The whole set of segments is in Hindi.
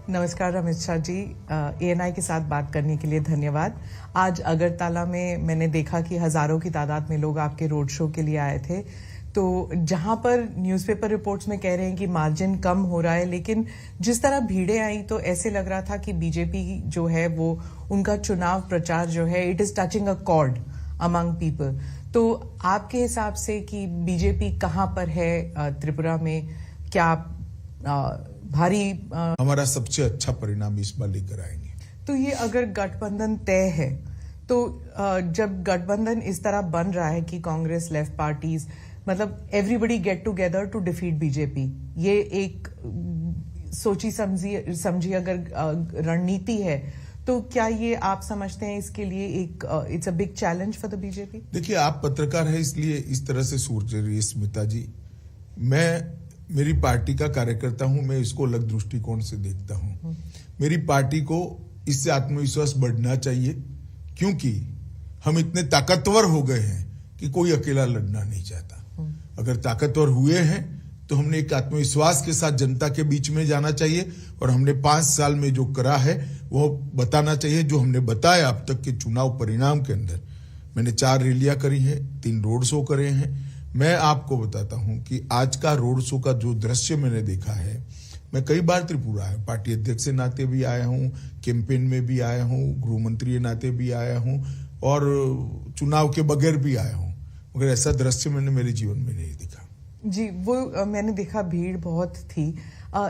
नमस्कार अमित शाह जी, एएनआई के साथ बात करने के लिए धन्यवाद। आज अगरतला में मैंने देखा कि हजारों की तादाद में लोग आपके रोड शो के लिए आए थे। तो जहां पर न्यूज़पेपर रिपोर्ट्स में कह रहे हैं कि मार्जिन कम हो रहा है, लेकिन जिस तरह भीड़ें आई तो ऐसे लग रहा था कि बीजेपी जो है वो उनका चुनाव प्रचार जो है it is touching a cord among people. तो आपके हिसाब से कि बीजेपी कहां पर है त्रिपुरा में, क्या भारी हमारा सबसे अच्छा परिणाम इस बार लेकर आएंगे? तो ये अगर गठबंधन तय है तो जब गठबंधन इस तरह बन रहा है कि कांग्रेस, लेफ्ट पार्टीज, मतलब everybody get together to defeat BJP, ये एक सोची समझी अगर रणनीति है तो क्या ये आप समझते हैं इसके लिए एक it's a big challenge for the BJP? देखिए, आप पत्रकार हैं इसलिए इस तरह से सोच रही है स्मिता जी। मैं मेरी पार्टी का कार्यकर्ता हूं, मैं इसको अलग दृष्टिकोण से देखता हूं। मेरी पार्टी को इससे आत्मविश्वास बढ़ना चाहिए, क्योंकि हम इतने ताकतवर हो गए हैं कि कोई अकेला लड़ना नहीं चाहता। अगर ताकतवर हुए हैं तो हमने एक आत्मविश्वास के साथ जनता के बीच में जाना चाहिए और हमने 5 साल में जो करा है वो बताना चाहिए। जो हमने बताया अब तक के चुनाव परिणाम के अंदर, मैंने 4 रैलियां करी है, 3 रोड शो करे हैं। मैं आपको बताता हूं कि आज का रोड शो का जो दृश्य मैंने देखा है, मैं कई बार त्रिपुरा है, पार्टी अध्यक्ष के नाते भी आया हूं, कैंपेन में भी आया हूं, गृह मंत्री के नाते भी आया हूं और चुनाव के बगैर भी आया हूं, मगर ऐसा दृश्य मैंने मेरे जीवन में नहीं देखा। जी, वो मैंने देखा, भीड़ बहुत थी।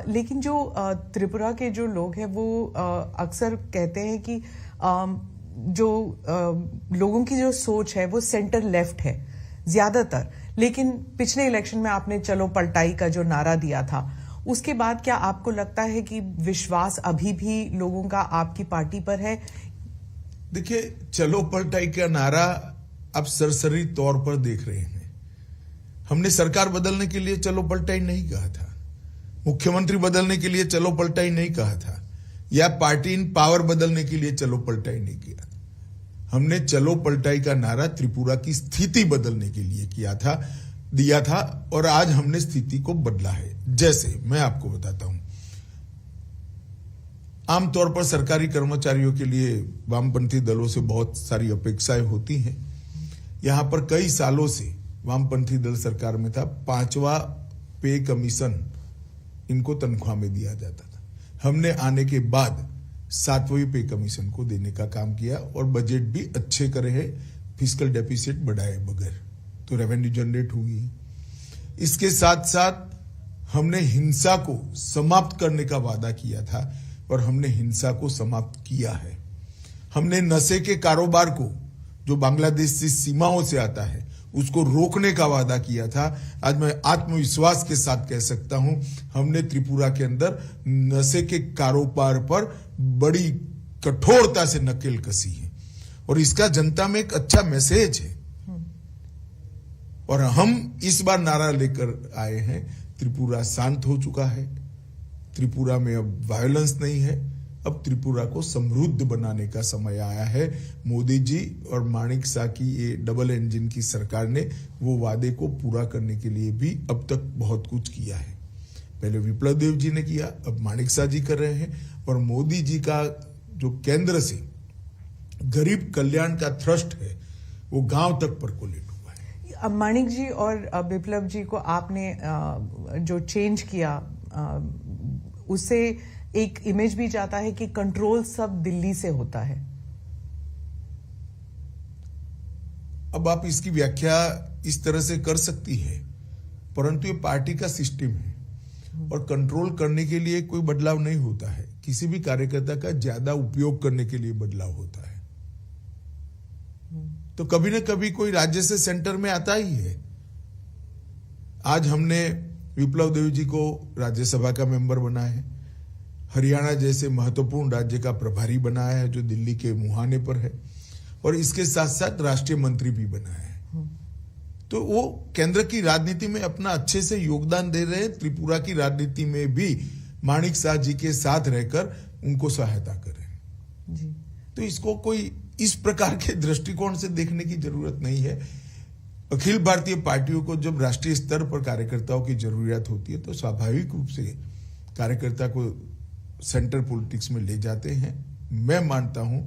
लेकिन जो त्रिपुरा के जो लोग हैं वो अक्सर कहते हैं कि जो लोगों की जो सोच है वो सेंटर लेफ्ट है ज्यादातर। लेकिन पिछले इलेक्शन में आपने चलो पलटाई का जो नारा दिया था, उसके बाद क्या आपको लगता है कि विश्वास अभी भी लोगों का आपकी पार्टी पर है? देखिए, चलो पलटाई का नारा आप सरसरी तौर पर देख रहे हैं। हमने सरकार बदलने के लिए चलो पलटाई नहीं कहा था, मुख्यमंत्री बदलने के लिए चलो पलटाई नहीं कहा था, या पार्टी इन पावर बदलने के लिए चलो पलटाई नहीं किया। हमने चलो पलटाई का नारा त्रिपुरा की स्थिति बदलने के लिए दिया था और आज हमने स्थिति को बदला है। जैसे मैं आपको बताता हूं, आमतौर पर सरकारी कर्मचारियों के लिए वामपंथी दलों से बहुत सारी अपेक्षाएं होती हैं। यहां पर कई सालों से वामपंथी दल सरकार में था, 5वां पे कमीशन इनको तनख्वाह में दिया जाता था। हमने आने के बाद 7वें पे कमीशन को देने का काम किया और बजट भी अच्छे करे हैं, फिस्कल डेफिसिट बढ़ाए बगैर, तो रेवेन्यू जनरेट हुई। इसके साथ साथ हमने हिंसा को समाप्त करने का वादा किया था और हमने हिंसा को समाप्त किया है। हमने नशे के कारोबार को, जो बांग्लादेश से सीमाओं से आता है, उसको रोकने का वादा किया था। आज मैं आत्मविश्वास के साथ कह सकता हूं, हमने त्रिपुरा के अंदर नशे के कारोबार पर बड़ी कठोरता से नकेल कसी है और इसका जनता में एक अच्छा मैसेज है। और हम इस बार नारा लेकर आए हैं, त्रिपुरा शांत हो चुका है, त्रिपुरा में अब वायलेंस नहीं है, अब त्रिपुरा को समृद्ध बनाने का समय आया है। मोदी जी और माणिक शाह की ये डबल इंजन की सरकार ने वो वादे को पूरा करने के लिए भी अब तक बहुत कुछ किया है। पहले विप्लव देव जी ने किया, अब माणिक शाह जी कर रहे हैं और मोदी जी का जो केंद्र से गरीब कल्याण का थ्रस्ट है वो गांव तक परकोलेट हुआ है। माणिक जी और विप्लव जी को आपने जो चेंज किया, उससे एक इमेज भी जाता है कि कंट्रोल सब दिल्ली से होता है। अब आप इसकी व्याख्या इस तरह से कर सकती है, परंतु ये पार्टी का सिस्टम है और कंट्रोल करने के लिए कोई बदलाव नहीं होता है। किसी भी कार्यकर्ता का ज्यादा उपयोग करने के लिए बदलाव होता है। तो कभी न कभी कोई राज्य से सेंटर में आता ही है। आज हमने विप्लव देव जी को राज्यसभा का मेंबर बनाया है, हरियाणा जैसे महत्वपूर्ण राज्य का प्रभारी बनाया है जो दिल्ली के मुहाने पर है, और इसके साथ साथ राष्ट्रीय मंत्री भी बनाया है। तो वो केंद्र की राजनीति में अपना अच्छे से योगदान दे रहे हैं। त्रिपुरा की राजनीति में भी माणिक शाह जी के साथ रहकर उनको सहायता कर रहे हैं जी। तो इसको कोई इस प्रकार के दृष्टिकोण से देखने की जरूरत नहीं है। अखिल भारतीय पार्टियों को जब राष्ट्रीय स्तर पर कार्यकर्ताओं की जरूरत होती है तो स्वाभाविक रूप से कार्यकर्ता को सेंटर पॉलिटिक्स में ले जाते हैं। मैं मानता हूं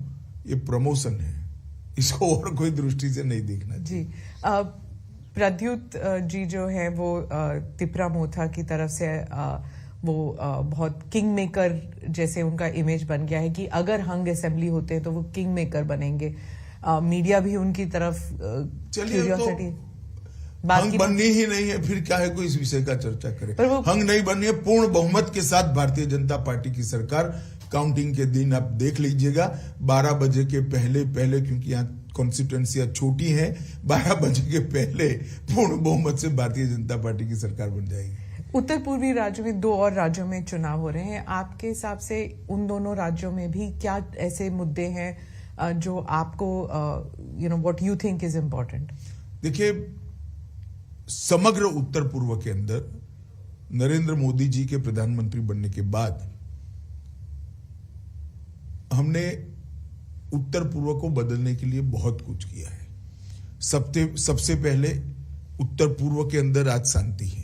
ये प्रमोशन है, इसको और कोई दृष्टि से नहीं देखना जी। प्रद्युत जी जो है वो तिपरा मोथा की तरफ से वो बहुत किंग मेकर जैसे उनका इमेज बन गया है कि अगर हंग असेंबली होते हैं तो वो किंग मेकर बनेंगे। मीडिया भी उनकी तरफ क्यूरियोसिटी हंग बननी ही नहीं है, फिर क्या है कोई इस विषय का चर्चा करे। हंग नहीं बननी है, पूर्ण बहुमत के साथ भारतीय जनता पार्टी की सरकार काउंटिंग के दिन आप देख लीजिएगा 12 बजे के पहले क्योंकि यहाँ कॉन्स्टिट्यूएंसियां छोटी हैं, 12 बजे के पहले पूर्ण बहुमत से भारतीय जनता पार्टी की सरकार बन जाएगी। उत्तर पूर्वी राज्यों में 2 और राज्यों में चुनाव हो रहे हैं, आपके हिसाब से उन दोनों राज्यों में भी क्या ऐसे मुद्दे हैं जो आपको what you think is important? देखिए, समग्र उत्तर पूर्व के अंदर नरेंद्र मोदी जी के प्रधानमंत्री बनने के बाद हमने उत्तर पूर्व को बदलने के लिए बहुत कुछ किया है। सबसे पहले उत्तर पूर्व के अंदर आज शांति है।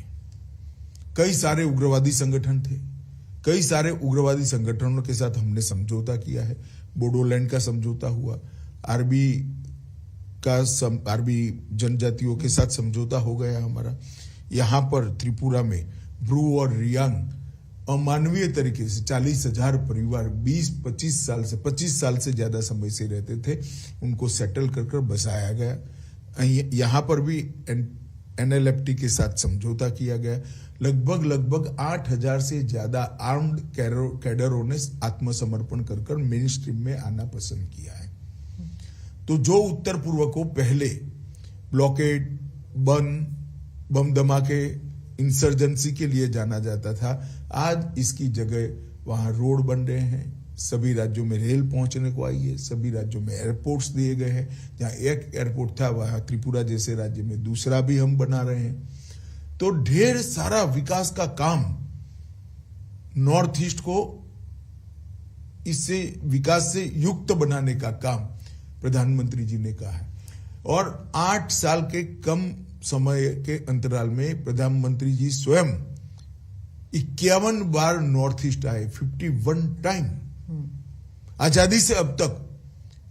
कई सारे उग्रवादी संगठन थे, कई सारे उग्रवादी संगठनों के साथ हमने समझौता किया है। बोडोलैंड का समझौता हुआ, आरबी जनजातियों के साथ समझौता हो गया हमारा। यहां पर त्रिपुरा में ब्रू और रियांग अमानवीय तरीके से 40,000 परिवार 25 साल से ज्यादा समय से रहते थे, उनको सेटल कर बसाया गया। यहां पर भी NLFT के साथ समझौता किया गया। लगभग 8,000 से ज्यादा आर्म्ड कैडरों ने आत्मसमर्पण कर मेन स्ट्रीम में आना पसंद किया है। तो जो उत्तर पूर्व को पहले ब्लॉकेड, बम धमाके, इंसर्जेंसी के लिए जाना जाता था, आज इसकी जगह वहां रोड बन रहे हैं। सभी राज्यों में रेल पहुंचने को आई है, सभी राज्यों में एयरपोर्ट्स दिए गए हैं। जहां एक एयरपोर्ट था वहां त्रिपुरा जैसे राज्य में दूसरा भी हम बना रहे हैं। तो ढेर सारा विकास का काम नॉर्थ ईस्ट को इससे विकास से युक्त बनाने का काम प्रधानमंत्री जी ने कहा है। और 8 साल के कम समय के अंतराल में प्रधानमंत्री जी स्वयं 51 बार नॉर्थ ईस्ट आए, 51 टाइम। आजादी से अब तक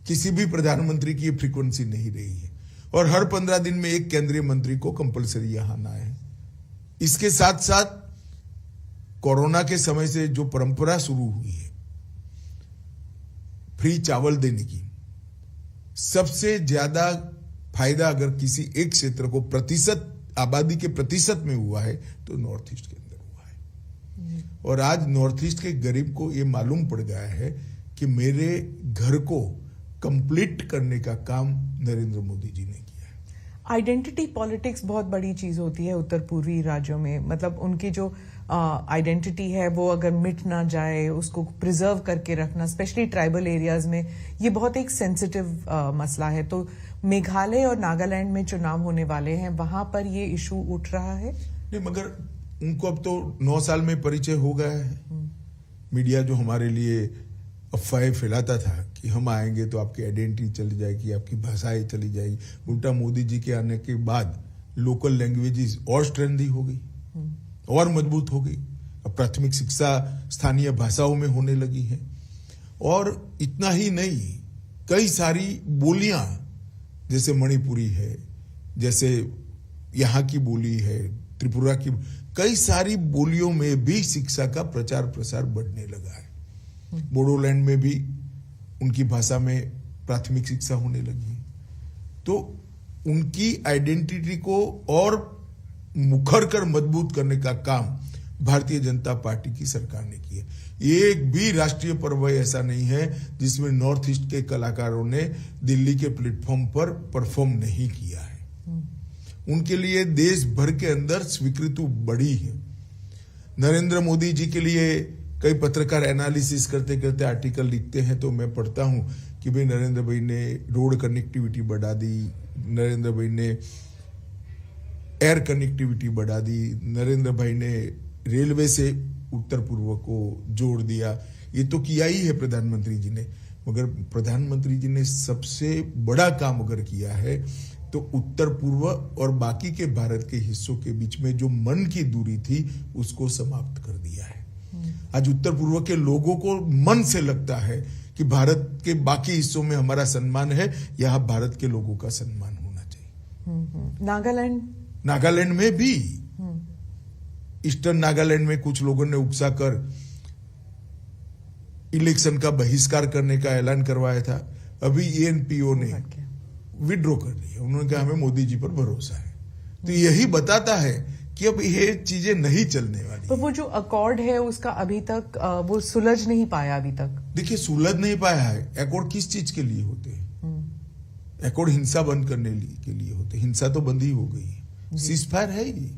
किसी भी प्रधानमंत्री की फ्रीक्वेंसी नहीं रही है। और हर 15 दिन में एक केंद्रीय मंत्री को कंपलसरी यहां आना है। इसके साथ साथ कोरोना के समय से जो परंपरा शुरू हुई है फ्री चावल देने की, सबसे ज्यादा फायदा अगर किसी एक क्षेत्र को आबादी के प्रतिशत में हुआ है तो नॉर्थ ईस्ट के अंदर हुआ है। और आज नॉर्थ ईस्ट के गरीब को यह मालूम पड़ गया है कि मेरे घर को कंप्लीट करने का काम नरेंद्र मोदी जी ने किया है। आइडेंटिटी पॉलिटिक्स बहुत बड़ी चीज होती है उत्तर पूर्वी राज्यों में। मतलब उनकी जो आइडेंटिटी है वो अगर मिट ना जाए, उसको प्रिजर्व करके रखना, स्पेशली ट्राइबल एरियाज में, ये बहुत एक सेंसिटिव मसला है। तो मेघालय और नागालैंड में चुनाव होने वाले हैं, वहां पर ये इशू उठ रहा है? नहीं, मगर उनको अब तो 9 साल में परिचय हो गया है। मीडिया जो हमारे लिए अफवाहें फैलाता था कि हम आएंगे तो आपकी आइडेंटिटी चली जाएगी, आपकी भाषाएं चली जाएगी, उल्टा मोदी जी के आने के बाद लोकल लैंग्वेजेस और स्ट्रेंथी हो गई और मजबूत हो गई। अब प्राथमिक शिक्षा स्थानीय भाषाओं में होने लगी है। और इतना ही नहीं, कई सारी बोलियां जैसे मणिपुरी है, जैसे यहाँ की बोली है, त्रिपुरा की, कई सारी बोलियों में भी शिक्षा का प्रचार प्रसार बढ़ने लगा है। बोडोलैंड में भी उनकी भाषा में प्राथमिक शिक्षा होने लगी है। तो उनकी आइडेंटिटी को और मुखर कर मजबूत करने का काम भारतीय जनता पार्टी की सरकार ने किया। एक भी राष्ट्रीय पर्व ऐसा नहीं है जिसमें नॉर्थ ईस्ट के कलाकारों ने दिल्ली के प्लेटफॉर्म पर परफॉर्म नहीं किया है। उनके लिए देश भर के अंदर स्वीकृति बढ़ी है। नरेंद्र मोदी जी के लिए कई पत्रकार एनालिसिस करते करते आर्टिकल लिखते हैं तो मैं पढ़ता हूं कि भाई नरेंद्र भाई ने रोड कनेक्टिविटी बढ़ा दी, नरेंद्र भाई ने एयर कनेक्टिविटी बढ़ा दी, नरेंद्र भाई ने रेलवे से उत्तर पूर्व को जोड़ दिया। ये तो किया ही है प्रधानमंत्री जी ने, मगर प्रधानमंत्री जी ने सबसे बड़ा काम अगर किया है तो उत्तर पूर्व और बाकी के भारत के हिस्सों के बीच में जो मन की दूरी थी उसको समाप्त कर दिया है। आज उत्तर पूर्व के लोगों को मन से लगता है कि भारत के बाकी हिस्सों में हमारा सम्मान है, यहाँ भारत के लोगों का सम्मान होना चाहिए। नागालैंड में भी ईस्टर्न नागालैंड में कुछ लोगों ने उकसा कर इलेक्शन का बहिष्कार करने का ऐलान करवाया था। अभी एएनपीओ ने विड्रॉ कर लिया। उन्होंने कहा हमें मोदी जी पर भरोसा है। तो यही बताता है कि अब ये चीजें नहीं चलने वाली। पर वो जो अकॉर्ड है उसका अभी तक वो सुलझ नहीं पाया अभी तक। देखिए, सुलझ नहीं पाया है। अकॉर्ड किस चीज के लिए होते हैं? अकॉर्ड हिंसा बंद करने के लिए होते। हिंसा तो बंद ही हो गई है, सीजफायर है ही,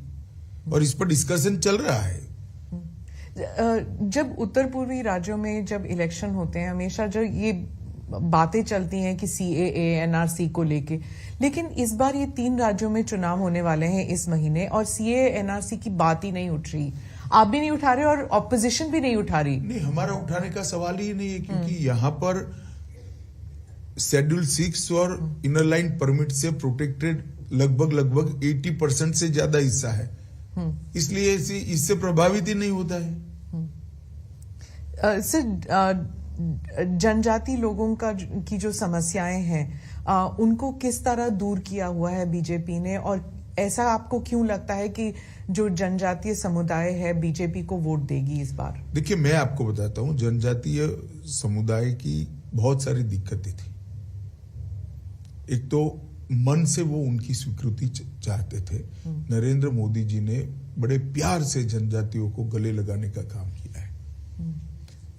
और इस पर डिस्कशन चल रहा है। जब उत्तर पूर्वी राज्यों में जब इलेक्शन होते हैं, हमेशा जो ये बातें चलती हैं कि सीएए एनआरसी को लेके, लेकिन इस बार ये 3 राज्यों में चुनाव होने वाले हैं इस महीने और सीएए एनआरसी की बात ही नहीं उठ रही। आप भी नहीं उठा रहे और ऑपोजिशन भी नहीं उठा रही। नहीं, हमारा उठाने का सवाल ही नहीं है, क्योंकि यहाँ पर शेड्यूल 6 और इनर लाइन परमिट से प्रोटेक्टेड लगभग 80% से ज्यादा हिस्सा है, इसलिए इससे प्रभावित ही नहीं होता है। सर, जनजाति लोगों की जो समस्याएं हैं, उनको किस तरह दूर किया हुआ है बीजेपी ने, और ऐसा आपको क्यों लगता है कि जो जनजातीय समुदाय है बीजेपी को वोट देगी इस बार? देखिए, मैं आपको बताता हूं, जनजातीय समुदाय की बहुत सारी दिक्कतें थी। एक तो मन से वो उनकी स्वीकृति चाहते थे। नरेंद्र मोदी जी ने बड़े प्यार से जनजातियों को गले लगाने का काम किया है।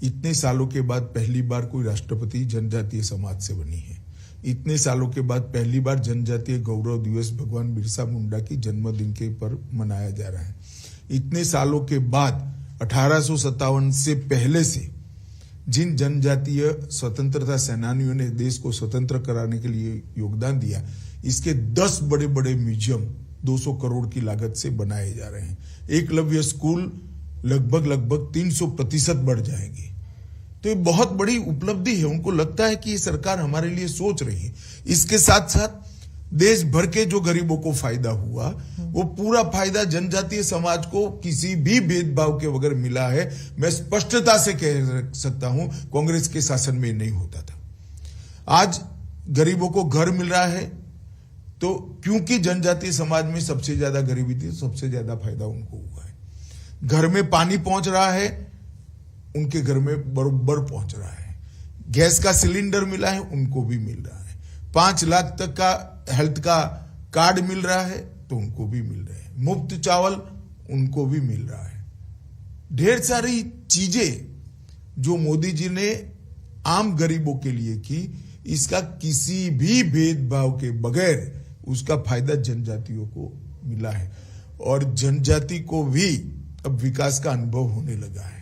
इतने सालों के बाद पहली बार कोई राष्ट्रपति जनजातीय समाज से बनी है। इतने सालों के बाद पहली बार जनजातीय गौरव दिवस भगवान बिरसा मुंडा की जन्मदिन के पर मनाया जा रहा है। इतने सालों के बाद 1857 से पहले से जिन जनजातीय स्वतंत्रता सेनानियों ने देश को स्वतंत्र कराने के लिए योगदान दिया, इसके 10 बड़े बड़े म्यूजियम 200 करोड़ की लागत से बनाए जा रहे हैं। एकलव्य स्कूल लगभग 300% बढ़ जाएंगे। तो ये बहुत बड़ी उपलब्धि है। उनको लगता है कि ये सरकार हमारे लिए सोच रही है। इसके साथ साथ देश भर के जो गरीबों को फायदा हुआ, वो पूरा फायदा जनजातीय समाज को किसी भी भेदभाव के बगैर मिला है। मैं स्पष्टता से कह सकता हूं, कांग्रेस के शासन में नहीं होता था। आज गरीबों को घर मिल रहा है, तो क्योंकि जनजातीय समाज में सबसे ज्यादा गरीबी थी, सबसे ज्यादा फायदा उनको हुआ है। घर में पानी पहुंच रहा है, उनके घर में बरोबर पहुंच रहा है। गैस का सिलेंडर मिला है, उनको भी मिल रहा है। 5 लाख तक का हेल्थ का कार्ड मिल रहा है, तो उनको भी मिल रहा है। मुफ्त चावल उनको भी मिल रहा है। ढेर सारी चीजें जो मोदी जी ने आम गरीबों के लिए की, इसका किसी भी भेदभाव के बगैर उसका फायदा जनजातियों को मिला है। और जनजाति को भी अब विकास का अनुभव होने लगा है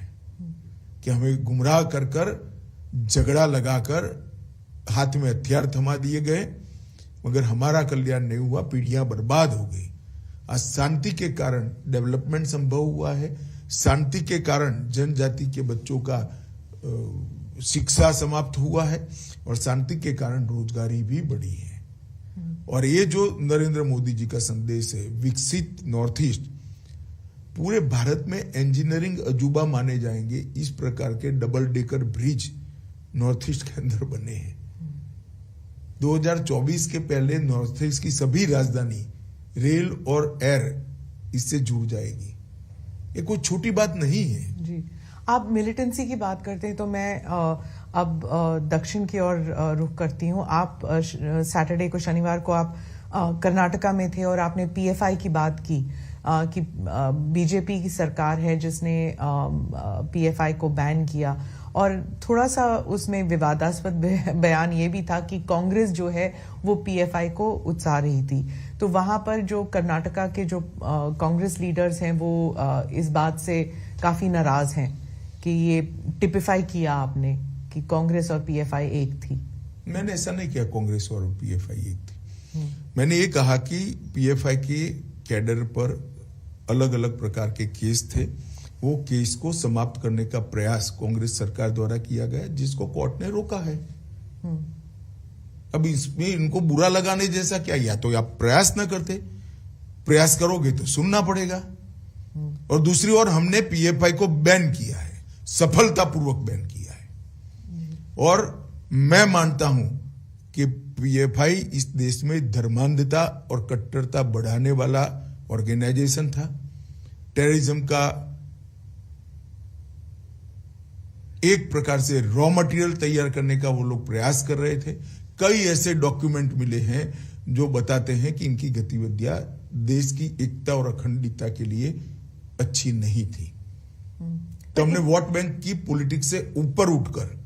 कि हमें गुमराह कर झगड़ा लगाकर हाथ में हथियार थमा दिए गए, मगर हमारा कल्याण नहीं हुआ, पीढ़ियां बर्बाद हो गई। आज शांति के कारण डेवलपमेंट संभव हुआ है। शांति के कारण जनजाति के बच्चों का शिक्षा समाप्त हुआ है, और शांति के कारण रोजगारी भी बढ़ी है। और ये जो नरेंद्र मोदी जी का संदेश है, विकसित नॉर्थ ईस्ट, पूरे भारत में इंजीनियरिंग अजूबा माने जाएंगे। इस प्रकार के double decker bridge north east के अंदर बने हैं। 2024 के पहले नॉर्थ ईस्ट की सभी राजधानी रेल और एयर इससे जुड़ जाएगी। ये कोई छोटी बात नहीं है। जी, आप मिलिटेंसी की बात करते हैं, तो मैं अब दक्षिण की ओर रुख करती हूँ। आप सैटरडे को, शनिवार को आप कर्नाटका में थे और आपने पीएफआई की बात की कि बीजेपी की सरकार है जिसने पीएफआई को बैन किया, और थोड़ा सा उसमें विवादास्पद बयान ये भी था कि कांग्रेस जो है वो पीएफआई को उकसा रही थी। तो वहां पर जो कर्नाटका के जो कांग्रेस लीडर्स हैं वो इस बात से काफी नाराज हैं कि ये टिपिफाई किया आपने कि कांग्रेस और पीएफआई एक थी। मैंने ऐसा नहीं किया कांग्रेस और पीएफआई एक थी। मैंने ये कहा कि पीएफआई के कैडर पर अलग अलग प्रकार के केस थे, वो केस को समाप्त करने का प्रयास कांग्रेस सरकार द्वारा किया गया, जिसको कोर्ट ने रोका है। अब इसमें इनको बुरा लगाने जैसा क्या? या तो आप प्रयास न करते, प्रयास करोगे तो सुनना पड़ेगा। और दूसरी ओर हमने पीएफआई को बैन किया है। सफलतापूर्वक बैन किया है। और मैं मानता हूं कि पीएफआई इस देश में धर्मांधता और कट्टरता बढ़ाने वाला ऑर्गेनाइजेशन था। टेररिज्म का एक प्रकार से रॉ मटेरियल तैयार करने का वो लोग प्रयास कर रहे थे। कई ऐसे डॉक्यूमेंट मिले हैं जो बताते हैं कि इनकी गतिविधियां देश की एकता और अखंडता के लिए अच्छी नहीं थी। तो हमने वोट बैंक की पॉलिटिक्स से ऊपर उठकर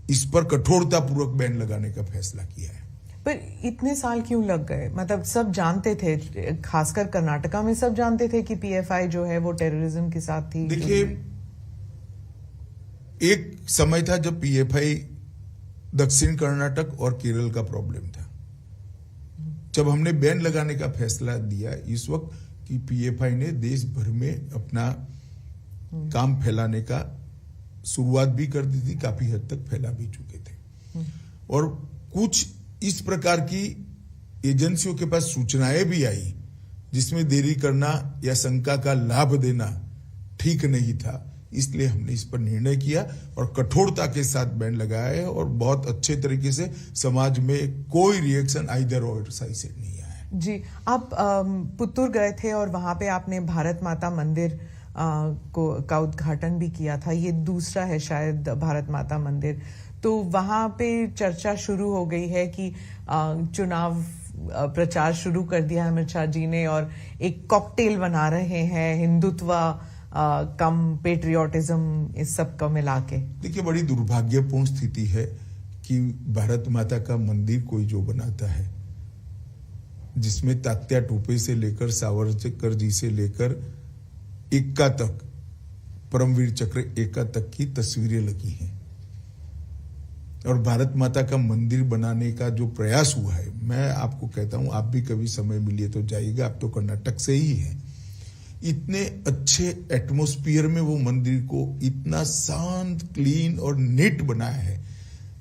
इस पर कठोरतापूर्वक बैन लगाने का फैसला किया है। पर इतने साल क्यों लग गए? मतलब सब जानते थे, खासकर कर्नाटका में सब जानते थे कि पीएफआई जो है वो टेररिज्म के साथ थी। देखिए, एक समय था जब पीएफआई दक्षिण कर्नाटक और केरल का प्रॉब्लम था। जब हमने बैन लगाने का फैसला दिया इस वक्त कि पीएफआई ने देश भर में अपना काम फैलाने का शुरुआत भी कर दी थी, काफी हद तक फैला भी चुके थे। और कुछ इस प्रकार की एजेंसियों के पास सूचनाएं भी आई जिसमें देरी करना या शंका का लाभ देना ठीक नहीं था। इसलिए हमने इस पर निर्णय किया और कठोरता के साथ बैन लगाया है और बहुत अच्छे तरीके से समाज में कोई रिएक्शन आइदर और साइड से नहीं आया है। जी, आप पुत्तूर गए थे और वहां पे आपने भारत माता मंदिर का उद्घाटन भी किया था। ये दूसरा है शायद भारत माता मंदिर। तो वहां पे चर्चा शुरू हो गई है कि चुनाव प्रचार शुरू कर दिया अमित शाह जी ने और एक कॉकटेल बना रहे हैं, हिंदुत्व कम पेट्रियोटिज्म, इस सब का मिला के। देखिए, बड़ी दुर्भाग्यपूर्ण स्थिति है कि भारत माता का मंदिर कोई जो बनाता है जिसमें तात्या टोपे से लेकर सावरकर जी से लेकर एक्का तक, परमवीर चक्र एक्का तक की तस्वीरें लगी हैं और भारत माता का मंदिर बनाने का जो प्रयास हुआ है, मैं आपको कहता हूं, आप भी कभी समय मिलिए तो जाइएगा। आप तो कर्नाटक से ही हैं। इतने अच्छे एटमॉस्फेयर में वो मंदिर को इतना शांत, क्लीन और नीट बनाया है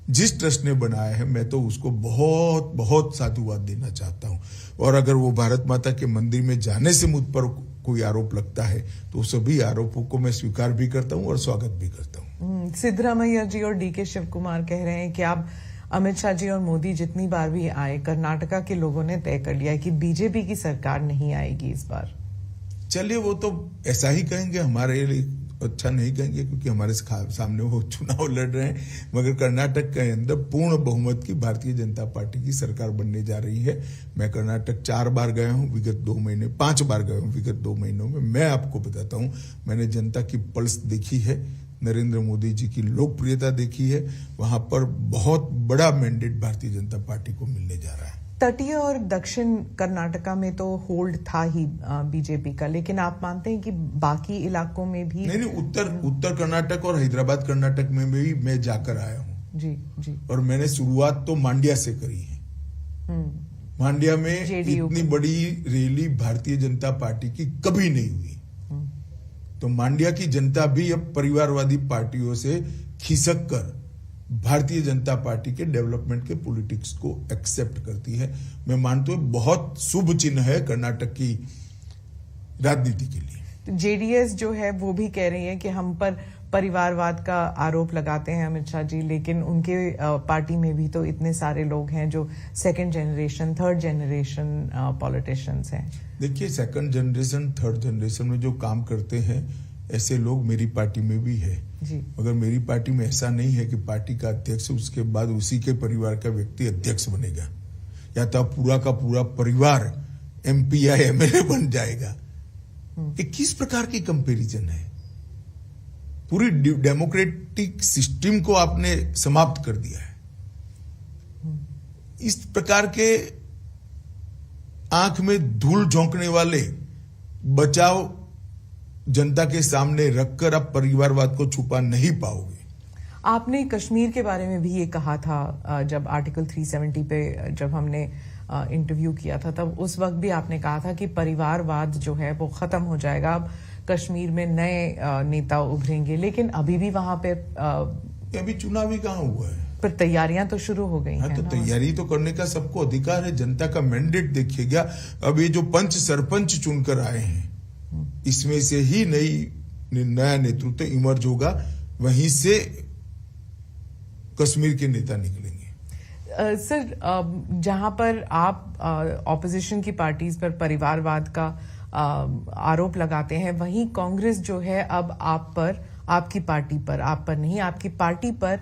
जिस ट्रस्ट ने बनाया है, मैं तो उसको बहुत बहुत साधुवाद देना चाहता हूं। और अगर वो भारत माता के मंदिर में जाने से मुझ पर कोई आरोप लगता है तो सभी आरोपों को मैं स्वीकार भी करता हूं और स्वागत भी करता हूं। सिद्धरामैया जी और डीके शिव कुमार कह रहे हैं कि आप अमित शाह जी और मोदी जितनी बार भी आए, कर्नाटका के लोगों ने तय कर लिया है कि बीजेपी की सरकार नहीं आएगी इस बार। चलिए, वो तो ऐसा ही कहेंगे, हमारे लिए अच्छा नहीं कहेंगे क्योंकि हमारे सामने वो चुनाव लड़ रहे हैं। मगर कर्नाटक के अंदर पूर्ण बहुमत की भारतीय जनता पार्टी की सरकार बनने जा रही है। मैं कर्नाटक 4 बार गया हूं विगत 2 महीने, 5 बार गया हूं विगत 2 महीनों में। मैं आपको बताता हूं, मैंने जनता की पल्स देखी है, नरेंद्र मोदी जी की लोकप्रियता देखी है। वहां पर बहुत बड़ा मैंडेट भारतीय जनता पार्टी को मिलने जा रहा है। तटीय और दक्षिण कर्नाटका में तो होल्ड था ही बीजेपी का, लेकिन आप मानते हैं कि बाकी इलाकों में भी? नहीं, उत्तर कर्नाटक और हैदराबाद कर्नाटक में भी मैं जाकर आया हूं। जी जी। और मैंने शुरुआत तो मांड्या से करी है। मांड्या में इतनी बड़ी रैली भारतीय जनता पार्टी की कभी नहीं हुई। तो मांड्या की जनता भी अब परिवारवादी पार्टियों से खिसक कर भारतीय जनता पार्टी के डेवलपमेंट के पॉलिटिक्स को एक्सेप्ट करती है। मैं मानता हूं बहुत शुभ चिन्ह है कर्नाटक की राजनीति के लिए। जेडीएस जो है वो भी कह रही है कि हम पर परिवारवाद का आरोप लगाते हैं अमित शाह जी, लेकिन उनके पार्टी में भी तो इतने सारे लोग हैं जो second generation, third generation politicians हैं। देखिए, सेकंड जनरेशन, थर्ड जनरेशन में जो काम करते हैं ऐसे लोग मेरी पार्टी में भी है जी। मगर मेरी पार्टी में ऐसा नहीं है कि पार्टी का अध्यक्ष उसके बाद उसी के परिवार का व्यक्ति अध्यक्ष बनेगा या तो पूरा का पूरा परिवार एमपी या एमएलए बन जाएगा। ये किस प्रकार की कंपैरिजन है? पूरी डेमोक्रेटिक सिस्टम को आपने समाप्त कर दिया है। इस प्रकार के आंख में धूल झोंकने वाले बचाव जनता के सामने रखकर आप परिवारवाद को छुपा नहीं पाओगे। आपने कश्मीर के बारे में भी ये कहा था जब आर्टिकल 370 पे जब हमने इंटरव्यू किया था, तब उस वक्त भी आपने कहा था कि परिवारवाद जो है वो खत्म हो जाएगा, अब कश्मीर में नए नेता उभरेंगे। लेकिन अभी भी वहां पे अभी चुनाव ही कहां हुआ है, पर तैयारियां तो शुरू हो गई हैं। तो तैयारी तो करने का सबको अधिकार है। जनता का मैंडेट देखिएगा। अब ये जो पंच सरपंच चुनकर आए हैं इसमें से ही नया नेतृत्व इमर्ज होगा वहीं से कश्मीर के नेता निकलेंगे। सर, जहां पर आप ऑपोजिशन की पार्टीज पर परिवारवाद का आरोप लगाते हैं, वहीं कांग्रेस जो है अब आप पर, आपकी पार्टी पर, आप पर नहीं, आपकी पार्टी पर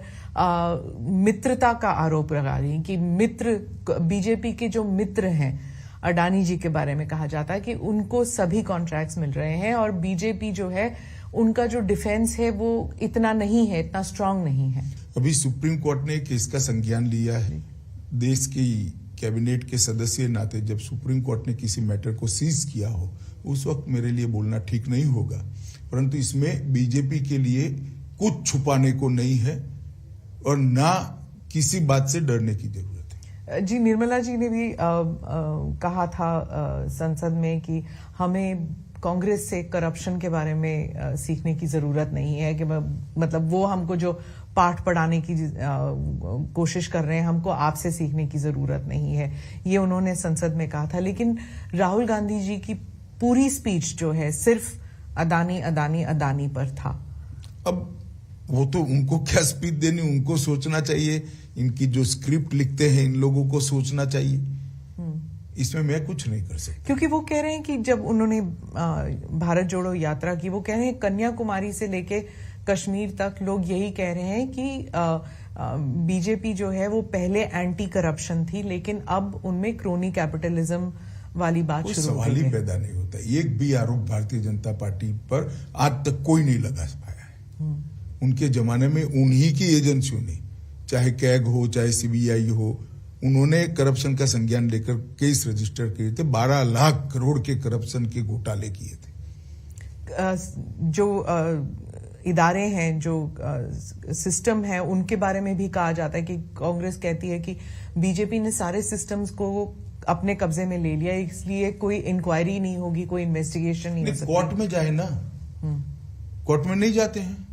मित्रता का आरोप लगा रही है कि मित्र, बीजेपी के जो मित्र हैं, अडानी जी के बारे में कहा जाता है कि उनको सभी कॉन्ट्रैक्ट्स मिल रहे हैं और बीजेपी जो है उनका जो डिफेंस है वो इतना नहीं है, इतना स्ट्रांग नहीं है। अभी सुप्रीम कोर्ट ने केस का संज्ञान लिया है। देश की कैबिनेट के सदस्य नाते जब सुप्रीम कोर्ट ने किसी मैटर को सीज किया हो, उस वक्त मेरे लिए बोलना ठीक नहीं होगा, परंतु इसमें बीजेपी के लिए कुछ छुपाने को नहीं है और ना किसी बात से डरने की जरूरत है। जी, निर्मला जी ने भी कहा था संसद में कि हमें कांग्रेस से करप्शन के बारे में सीखने की जरूरत नहीं है, कि मतलब वो हमको जो पाठ पढ़ाने की कोशिश कर रहे हैं, हमको आपसे सीखने की जरूरत नहीं है, ये उन्होंने संसद में कहा था। लेकिन राहुल गांधी जी की पूरी स्पीच जो है सिर्फ अदानी अदानी अदानी पर था। अब वो तो उनको क्या स्पीच देनी, उनको सोचना चाहिए। इनकी जो स्क्रिप्ट लिखते हैं इन लोगों को सोचना चाहिए, इसमें मैं कुछ नहीं कर सकता। क्योंकि वो कह रहे हैं कि जब उन्होंने भारत जोड़ो यात्रा की, वो कह रहे हैं कन्याकुमारी से लेके कश्मीर तक लोग यही कह रहे हैं कि बीजेपी जो है वो पहले एंटी करप्शन थी, लेकिन अब उनमें क्रोनी कैपिटलिज्म वाली बात शुरू हो गई है। सवाल ही पैदा नहीं होता। एक भी आरोप भारतीय जनता पार्टी पर आज तक कोई नहीं लगा पाया है। उनके जमाने में उन्हीं की एजेंसियों ने, चाहे कैग हो चाहे सीबीआई हो, उन्होंने करप्शन का संज्ञान लेकर केस रजिस्टर किए थे। 12 लाख करोड़ के करप्शन के घोटाले किए थे। जो इदारे हैं, जो सिस्टम है, उनके बारे में भी कहा जाता है कि कांग्रेस कहती है कि बीजेपी ने सारे सिस्टम्स को अपने कब्जे में ले लिया, इसलिए कोई इंक्वायरी नहीं होगी, कोई इन्वेस्टिगेशन नहीं हो सकती। कोर्ट में जाए ना, कोर्ट में नहीं जाते हैं।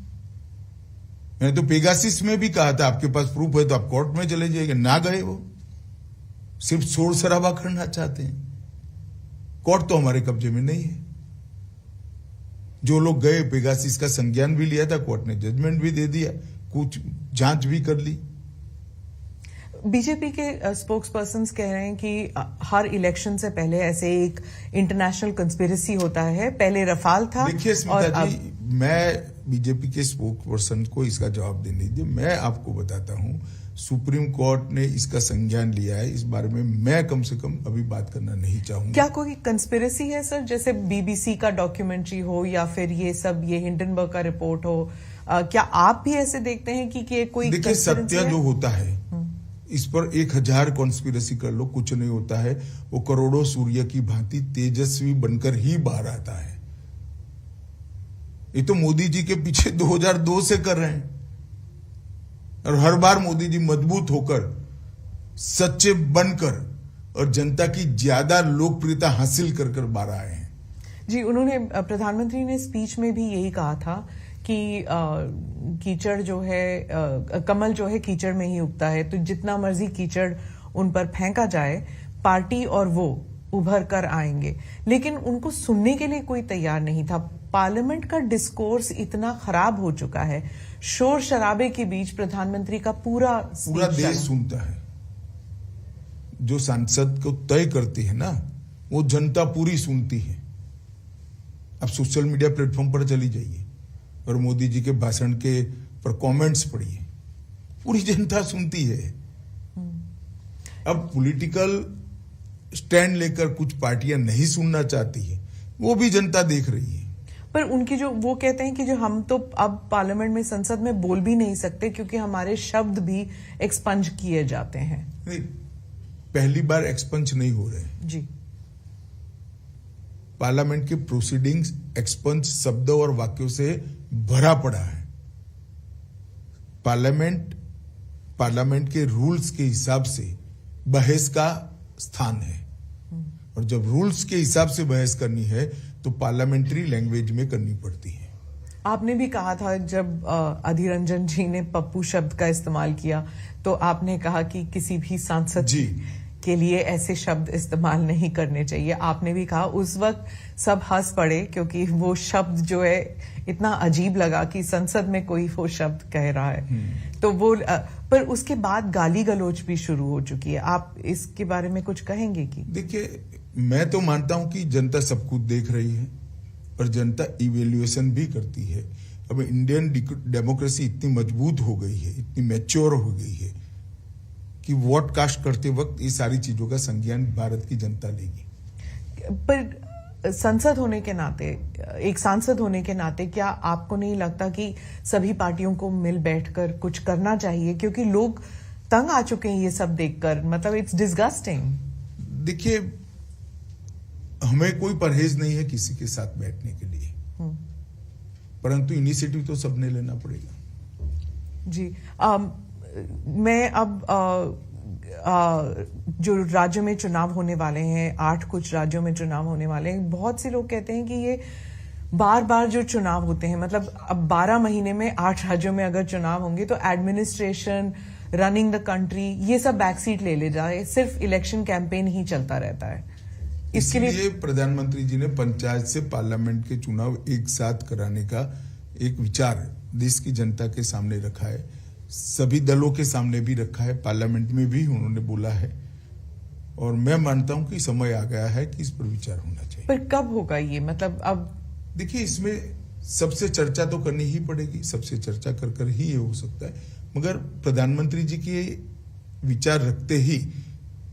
मैंने तो पेगासिस में भी कहा था, आपके पास प्रूफ है तो आप कोर्ट में चले जाइए। ना गए, वो सिर्फ शोर शराबा करना चाहते हैं। कोर्ट तो हमारे कब्जे में नहीं है। जो लोग गए, पेगासिस का संज्ञान भी लिया था, कोर्ट ने जजमेंट भी दे दिया, कुछ जांच भी कर ली। बीजेपी के स्पोक्स पर्सन्स कह रहे हैं कि हर इलेक्शन से पहले ऐसे एक इंटरनेशनल कंस्पिरेसी होता है। पहले रफाल था। देखिए स्मिता जी, मैं बीजेपी के स्पोक्स पर्सन को इसका जवाब देने दीजिए। मैं आपको बताता हूं, सुप्रीम कोर्ट ने इसका संज्ञान लिया है। इस बारे में मैं कम से कम अभी बात करना नहीं चाहूंगा। क्या कोई कंस्पिरेसी है सर, जैसे बीबीसी का डॉक्यूमेंट्री हो या फिर ये सब, ये हिंडनबर्ग का रिपोर्ट हो, क्या आप भी ऐसे देखते हैं कि कोई? देखिए, सत्य जो होता है इस पर 1000 कॉन्स्पिरेसी कर लो, कुछ नहीं होता है। वो करोड़ों सूर्य की भांति तेजस्वी बनकर ही बाहर आता है। ये तो मोदी जी के पीछे 2002 से कर रहे हैं और हर बार मोदी जी मजबूत होकर, सच्चे बनकर और जनता की ज्यादा लोकप्रियता हासिल कर बाहर आए हैं। जी, उन्होंने, प्रधानमंत्री ने स्पीच में भी यही कहा था कि कीचड़ जो है, कमल जो है कीचड़ में ही उगता है, तो जितना मर्जी कीचड़ उन पर फेंका जाए, पार्टी और वो उभर कर आएंगे। लेकिन उनको सुनने के लिए कोई तैयार नहीं था। पार्लियामेंट का डिस्कोर्स इतना खराब हो चुका है, शोर शराबे के बीच प्रधानमंत्री का पूरा देश सुनता है। जो सांसद को तय करती है ना, वो जनता पूरी सुनती है। अब सोशल मीडिया प्लेटफॉर्म पर चली जाइए और मोदी जी के भाषण के पर कमेंट्स पढ़िए, पूरी जनता सुनती है। अब पॉलिटिकल स्टैंड लेकर कुछ पार्टियां नहीं सुनना चाहती है, वो भी जनता देख रही है। पर उनकी जो, वो कहते हैं कि जो हम तो अब पार्लियामेंट में, संसद में बोल भी नहीं सकते क्योंकि हमारे शब्द भी एक्सपंज किए जाते हैं। नहीं, पहली बार एक्सपंज नहीं हो रहे जी। पार्लियामेंट के प्रोसीडिंग्स एक्सपंज शब्दों और वाक्यों से भरा पड़ा है। पार्लियामेंट के रूल्स के हिसाब से बहस का स्थान है, और जब रूल्स के हिसाब से बहस करनी है तो पार्लियामेंट्री लैंग्वेज में करनी पड़ती है। आपने भी कहा था, जब अधीर रंजन जी ने पप्पू शब्द का इस्तेमाल किया, तो आपने कहा कि किसी भी सांसद जी, के लिए ऐसे शब्द इस्तेमाल नहीं करने चाहिए। आपने भी कहा उस वक्त सब हंस पड़े क्योंकि वो शब्द जो है इतना अजीब लगा कि संसद में कोई वो शब्द कह रहा है। तो वो पर उसके बाद गाली गलौज भी शुरू हो चुकी है। आप इसके बारे में कुछ कहेंगे कि? देखिए, मैं तो मानता हूं कि जनता सब कुछ देख रही है और जनता इवेल्युएशन भी करती है। अब इंडियन डेमोक्रेसी इतनी मजबूत हो गई है, इतनी मैच्योर हो गई है कि वोट कास्ट करते वक्त ये सारी चीजों का संज्ञान भारत की जनता लेगी। पर संसद होने के नाते, एक सांसद होने के नाते, क्या आपको नहीं लगता कि सभी पार्टियों को मिल बैठकर कुछ करना चाहिए? क्योंकि लोग तंग आ चुके हैं ये सब देखकर, मतलब इट्स डिस्गस्टिंग। देखिए, हमें कोई परहेज नहीं है किसी के साथ बैठने के लिए, परंतु इनिशिएटिव तो सबने लेना पड़ेगा। जी, मैं अब जो राज्यों में चुनाव होने वाले हैं, 8 कुछ राज्यों में चुनाव होने वाले हैं, बहुत से लोग कहते हैं कि ये बार बार जो चुनाव होते हैं, मतलब अब 12 महीने में 8 राज्यों में अगर चुनाव होंगे तो एडमिनिस्ट्रेशन, रनिंग द कंट्री, ये सब बैकसीट ले जाए, सिर्फ इलेक्शन कैंपेन ही चलता रहता है। इसके लिए प्रधानमंत्री जी ने पंचायत से पार्लियामेंट के चुनाव एक साथ कराने का एक विचार देश की जनता के सामने रखा है, सभी दलों के सामने भी रखा है, पार्लियामेंट में भी उन्होंने बोला है, और मैं मानता हूं कि समय आ गया है कि इस पर विचार होना चाहिए। पर कब होगा ये? मतलब अब देखिए, इसमें सबसे चर्चा तो करनी ही पड़ेगी, सबसे चर्चा कर ही ये हो सकता है, मगर प्रधानमंत्री जी के विचार रखते ही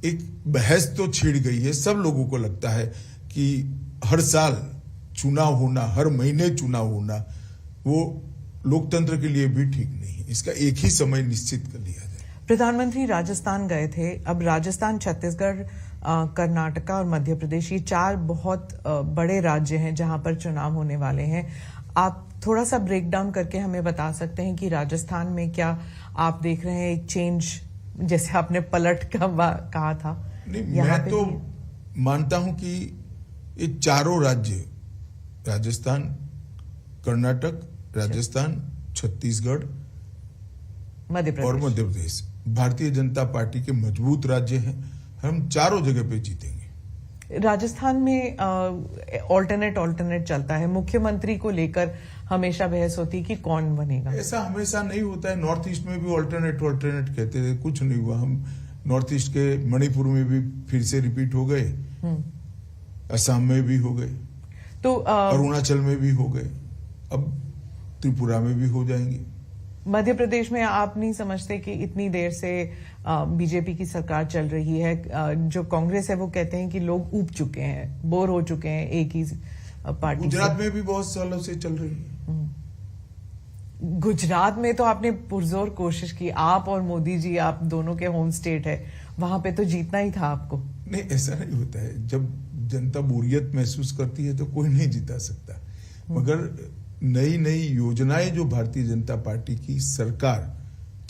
एक बहस तो छिड़ गई है। सब लोगों को लगता है कि हर साल चुनाव होना, हर महीने चुनाव होना, वो लोकतंत्र के लिए भी ठीक नहीं है। इसका एक ही समय निश्चित कर लिया जाए। प्रधानमंत्री राजस्थान गए थे। अब राजस्थान, छत्तीसगढ़, कर्नाटका और मध्य प्रदेश, ये 4 बहुत बड़े राज्य हैं जहां पर चुनाव होने वाले हैं। आप थोड़ा सा ब्रेक डाउन करके हमें बता सकते हैं कि राजस्थान में क्या आप देख रहे हैं एक चेंज, जैसे आपने पलट का कहा था? नहीं, मैं तो मानता हूं कि ये चारों राज्य, राजस्थान, कर्नाटक, राजस्थान, छत्तीसगढ़ और मध्य प्रदेश, भारतीय जनता पार्टी के मजबूत राज्य हैं। हम चारों जगह पे जीतेंगे। राजस्थान में ऑल्टरनेट चलता है, मुख्यमंत्री को लेकर हमेशा बहस होती है कि कौन बनेगा। ऐसा हमेशा नहीं होता है। नॉर्थ ईस्ट में भी ऑल्टरनेट कहते थे, कुछ नहीं हुआ। हम नॉर्थ ईस्ट के मणिपुर में भी फिर से रिपीट हो गए, असम में भी हो गए, तो अरुणाचल में भी हो गए, अब त्रिपुरा में भी हो जाएंगे। मध्य प्रदेश में आप नहीं समझते कि इतनी देर से बीजेपी की सरकार चल रही है, जो कांग्रेस है वो कहते हैं कि लोग ऊब चुके हैं, बोर हो चुके हैं एक ही पार्टी। गुजरात में भी बहुत सालों से चल रही है। गुजरात में तो आपने पुरजोर कोशिश की, आप और मोदी जी, आप दोनों के होम स्टेट है, वहां पे तो जीतना ही था आपको। नहीं, ऐसा नहीं होता है। जब जनता बोरियत महसूस करती है तो कोई नहीं जीता सकता, मगर नई नई योजनाएं जो भारतीय जनता पार्टी की सरकार,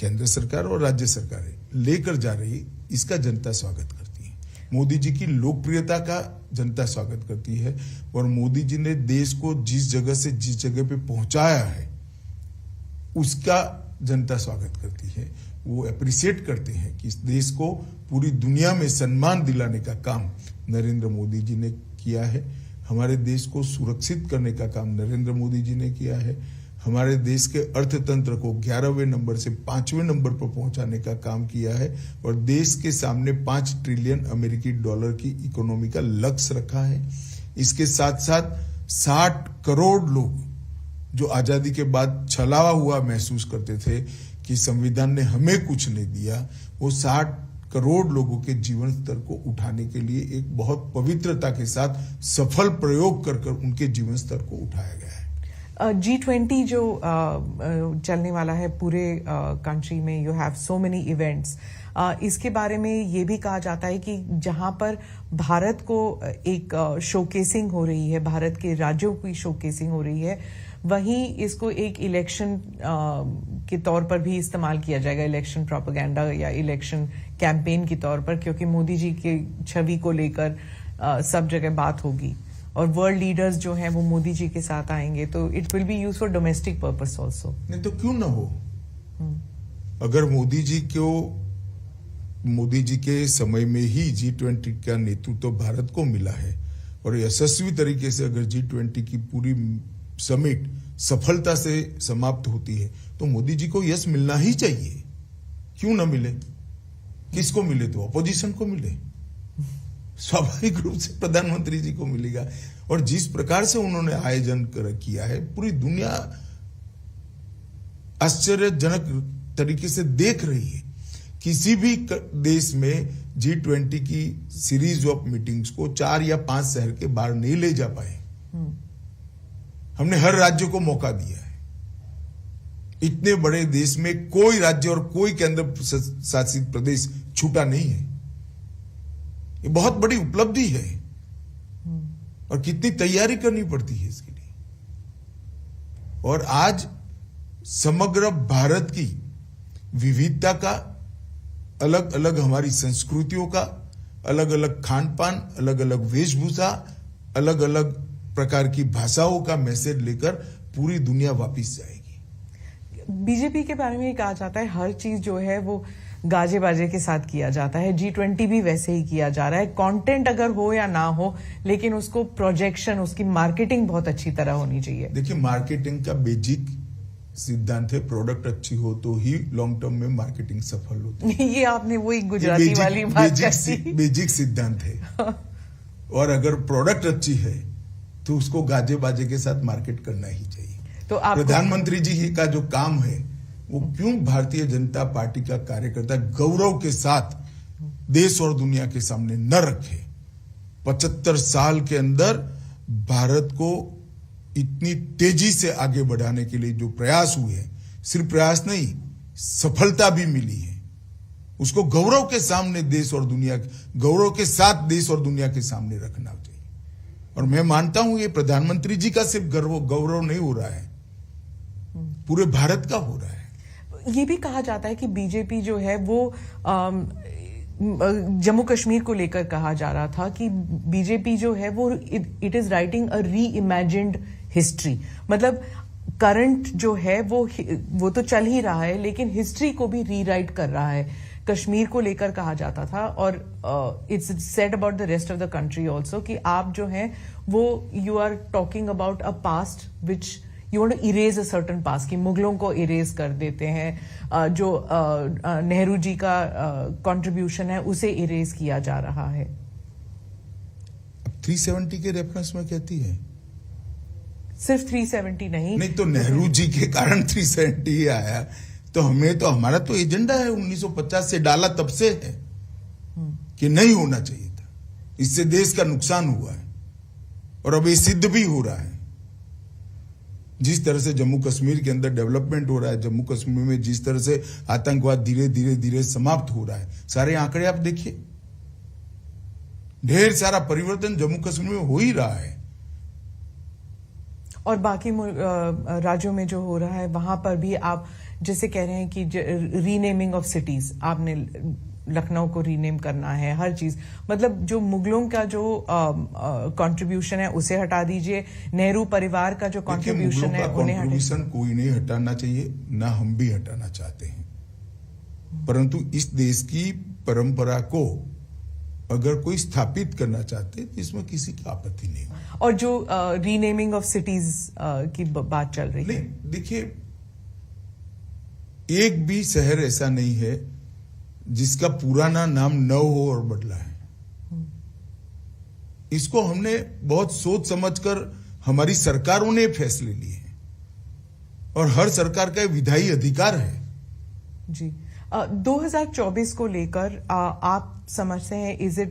केंद्र सरकार और राज्य सरकारें लेकर जा रही है, इसका जनता स्वागत करती है। मोदी जी की लोकप्रियता का जनता स्वागत करती है, और मोदी जी ने देश को जिस जगह से जिस जगह पे पहुंचाया है उसका जनता स्वागत करती है। वो अप्रिशिएट करते हैं कि इस देश को पूरी दुनिया में सम्मान दिलाने का काम नरेंद्र मोदी जी ने किया है। हमारे देश को सुरक्षित करने का काम नरेंद्र मोदी जी ने किया है। हमारे देश के अर्थतंत्र को 11वें नंबर से 5वें नंबर पर पहुंचाने का काम किया है, और देश के सामने 5 ट्रिलियन अमेरिकी डॉलर की इकोनॉमी का लक्ष्य रखा है। इसके साथ साथ 60 करोड़ लोग जो आजादी के बाद छला हुआ महसूस करते थे कि संविधान ने हमें कुछ नहीं दिया, वो 60 करोड़ लोगों के जीवन स्तर को उठाने के लिए एक बहुत पवित्रता के साथ सफल प्रयोग कर उनके जीवन स्तर को उठाया गया है। G20 जो चलने वाला है पूरे कंट्री में, you have so many events, इसके बारे में ये भी कहा जाता है कि जहां पर भारत को एक शोकेसिंग हो रही है, भारत के राज्यों की शोकेसिंग हो रही है, वहीं इसको एक इलेक्शन के तौर पर भी इस्तेमाल किया जाएगा, इलेक्शन प्रोपेगेंडा या इलेक्शन कैंपेन के तौर पर, क्योंकि मोदी जी की छवि को लेकर सब जगह बात होगी और वर्ल्ड लीडर्स जो हैं वो मोदी जी के साथ आएंगे, तो it will be use for domestic purpose also. नहीं तो क्यों ना हो। अगर मोदी जी को मोदी जी के समय में ही G20 का नेतृत्व भारत को मिला है और यशस्वी तरीके से अगर G20 की पूरी समिट सफलता से समाप्त होती है तो मोदी जी को यश मिलना ही चाहिए। क्यों ना मिले? किसको मिले? तो अपोजिशन को मिले, स्वाभाविक रूप से प्रधानमंत्री जी को मिलेगा। और जिस प्रकार से उन्होंने आयोजन किया है, पूरी दुनिया आश्चर्यजनक तरीके से देख रही है। किसी भी देश में G20 की सीरीज ऑफ मीटिंग्स को 4 या 5 शहर के बाहर नहीं ले जा पाए। हमने हर राज्य को मौका दिया है। इतने बड़े देश में कोई राज्य और कोई केंद्र शासित प्रदेश छूटा नहीं है। ये बहुत बड़ी उपलब्धि है और कितनी तैयारी करनी पड़ती है इसके लिए। और आज समग्र भारत की विविधता का, अलग अलग हमारी संस्कृतियों का, अलग अलग खान पान, अलग अलग वेशभूषा, अलग अलग प्रकार की भाषाओं का मैसेज लेकर पूरी दुनिया वापस जाएगी। बीजेपी के बारे में ये कहा जाता है हर चीज जो है वो गाजे बाजे के साथ किया जाता है। G20 भी वैसे ही किया जा रहा है। कंटेंट अगर हो या ना हो, लेकिन उसको प्रोजेक्शन, उसकी मार्केटिंग बहुत अच्छी तरह होनी चाहिए। देखिए, मार्केटिंग का बेसिक सिद्धांत है, प्रोडक्ट अच्छी हो तो ही लॉन्ग टर्म में मार्केटिंग सफल होती है। ये आपने वही गुजराती वाली बात कही। बेसिक सिद्धांत है। और अगर प्रोडक्ट अच्छी है तो उसको गाजे बाजे के साथ मार्केट करना ही चाहिए। तो प्रधानमंत्री जी का जो काम है वो क्यों भारतीय जनता पार्टी का कार्यकर्ता गौरव के साथ देश और दुनिया के सामने न रखे? 75 साल के अंदर भारत को इतनी तेजी से आगे बढ़ाने के लिए जो प्रयास हुए हैं, सिर्फ प्रयास नहीं, सफलता भी मिली है, उसको गौरव के सामने देश और दुनिया, गौरव के साथ देश और दुनिया के सामने रखना चाहिए। और मैं मानता हूं ये प्रधानमंत्री जी का सिर्फ गौरव नहीं हो रहा है, पूरे भारत का हो रहा है। ये भी कहा जाता है कि बीजेपी जो है वो जम्मू कश्मीर को लेकर कहा जा रहा था कि बीजेपी जो है वो इट इज राइटिंग अ री इमेजिन्ड हिस्ट्री। मतलब करंट जो है वो तो चल ही रहा है, लेकिन हिस्ट्री को भी रीराइट कर रहा है। कश्मीर को लेकर कहा जाता था और it's said about the rest of the country also कि आप जो हैं वो you are talking about a past which you want to erase a certain past, कि मुगलों को इरेज कर देते हैं, जो नेहरू जी का कंट्रीब्यूशन है उसे इरेज किया जा रहा है। अब 370 के रेफरेंस में कहती है, सिर्फ 370 नहीं तो नेहरू जी के कारण 370 ही आया। तो हमारा तो एजेंडा है 1950 से डाला तब से है कि नहीं होना चाहिए था, इससे देश का नुकसान हुआ है और अब ये सिद्ध भी हो रहा है। जिस तरह से जम्मू कश्मीर के अंदर डेवलपमेंट हो रहा है, जम्मू कश्मीर में जिस तरह से आतंकवाद धीरे धीरे धीरे समाप्त हो रहा है, सारे आंकड़े आप देखिए, ढेर सारा परिवर्तन जम्मू कश्मीर में हो ही रहा है। और बाकी राज्यों में जो हो रहा है वहां पर भी आप जैसे कह रहे हैं कि रीनेमिंग ऑफ सिटीज, आपने लखनऊ को रीनेम करना है, हर चीज, मतलब जो मुगलों का जो कंट्रीब्यूशन है उसे हटा दीजिए, नेहरू परिवार का जो कंट्रीब्यूशन है उन्हें कंट्रीब्यूशन कोई नहीं हटाना चाहिए, ना हम भी हटाना चाहते हैं, परंतु इस देश की परंपरा को अगर कोई स्थापित करना चाहते तो इसमें किसी की आपत्ति नहीं। और जो रीनेमिंग ऑफ सिटीज की बात चल रही है, देखिए एक भी शहर ऐसा नहीं है जिसका पुराना नाम न हो और बदला है। इसको हमने बहुत सोच समझकर हमारी सरकारों ने फैसले लिए हैं और हर सरकार का विधायी अधिकार है। जी 2024 को लेकर आप समझते हैं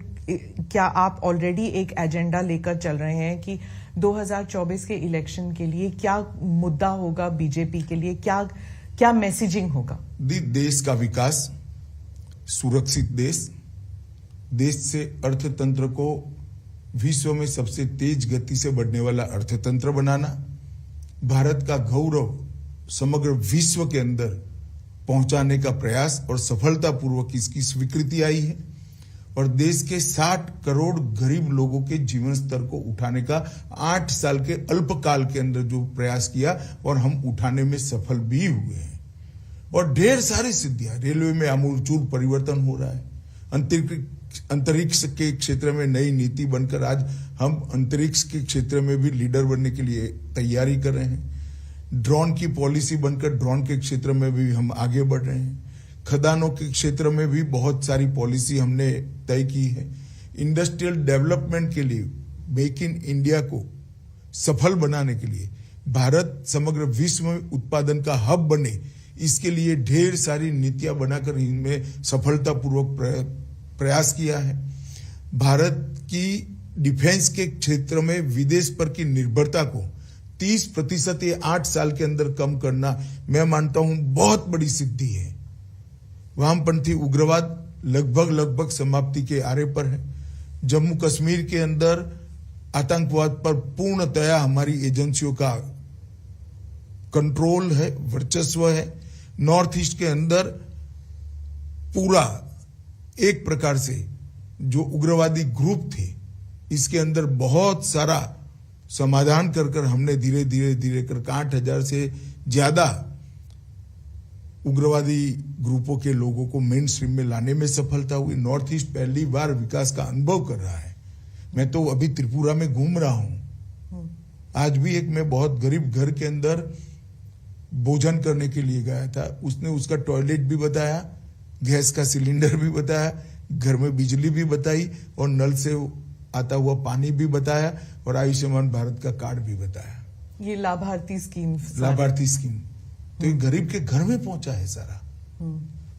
क्या आप ऑलरेडी एक एजेंडा लेकर चल रहे हैं कि 2024 के इलेक्शन के लिए क्या मुद्दा होगा बीजेपी के लिए, क्या मैसेजिंग होगा? देश का विकास, सुरक्षित देश से अर्थतंत्र को विश्व में सबसे तेज गति से बढ़ने वाला अर्थतंत्र बनाना, भारत का गौरव समग्र विश्व के अंदर पहुंचाने का प्रयास और सफलतापूर्वक इसकी स्वीकृति आई है, और देश के 60 करोड़ गरीब लोगों के जीवन स्तर को उठाने का 8 साल के अल्पकाल के अंदर जो प्रयास किया और हम उठाने में सफल भी हुए हैं। और ढेर सारी सिद्धियां, रेलवे में आमूलचूल परिवर्तन हो रहा है, अंतरिक्ष के क्षेत्र में नई नीति बनकर आज हम अंतरिक्ष के क्षेत्र में भी लीडर बनने के लिए तैयारी कर रहे हैं। ड्रोन की पॉलिसी बनकर ड्रोन के क्षेत्र में भी हम आगे बढ़ रहे हैं। खदानों के क्षेत्र में भी बहुत सारी पॉलिसी हमने तय की है। इंडस्ट्रियल डेवलपमेंट के लिए मेक इन इंडिया को सफल बनाने के लिए, भारत समग्र विश्व में उत्पादन का हब बने, इसके लिए ढेर सारी नीतियां बनाकर इनमें सफलतापूर्वक प्रयास किया है। भारत की डिफेंस के क्षेत्र में विदेश पर की निर्भरता को 30% ये 8 साल के अंदर कम करना मैं मानता हूं बहुत बड़ी सिद्धि है। वामपंथी उग्रवाद लगभग समाप्ति के आरे पर है। जम्मू कश्मीर के अंदर आतंकवाद पर पूर्णतया हमारी एजेंसियों का कंट्रोल है, वर्चस्व है। नॉर्थ ईस्ट के अंदर पूरा एक प्रकार से जो उग्रवादी ग्रुप थे, इसके अंदर बहुत सारा समाधान कर हमने धीरे धीरे कर 8,000 से ज्यादा उग्रवादी ग्रुपों के लोगों को मेन स्ट्रीम में लाने में सफलता हुई। नॉर्थ ईस्ट पहली बार विकास का अनुभव कर रहा है। मैं तो अभी त्रिपुरा में घूम रहा हूं। आज भी एक मैं बहुत गरीब घर के अंदर भोजन करने के लिए गया था। उसने उसका टॉयलेट भी बताया, गैस का सिलेंडर भी बताया, घर में बिजली भी बताई और नल से आता हुआ पानी भी बताया और आयुष्मान भारत का कार्ड भी बताया। ये लाभार्थी स्कीम तो ये गरीब के घर में पहुंचा है सारा।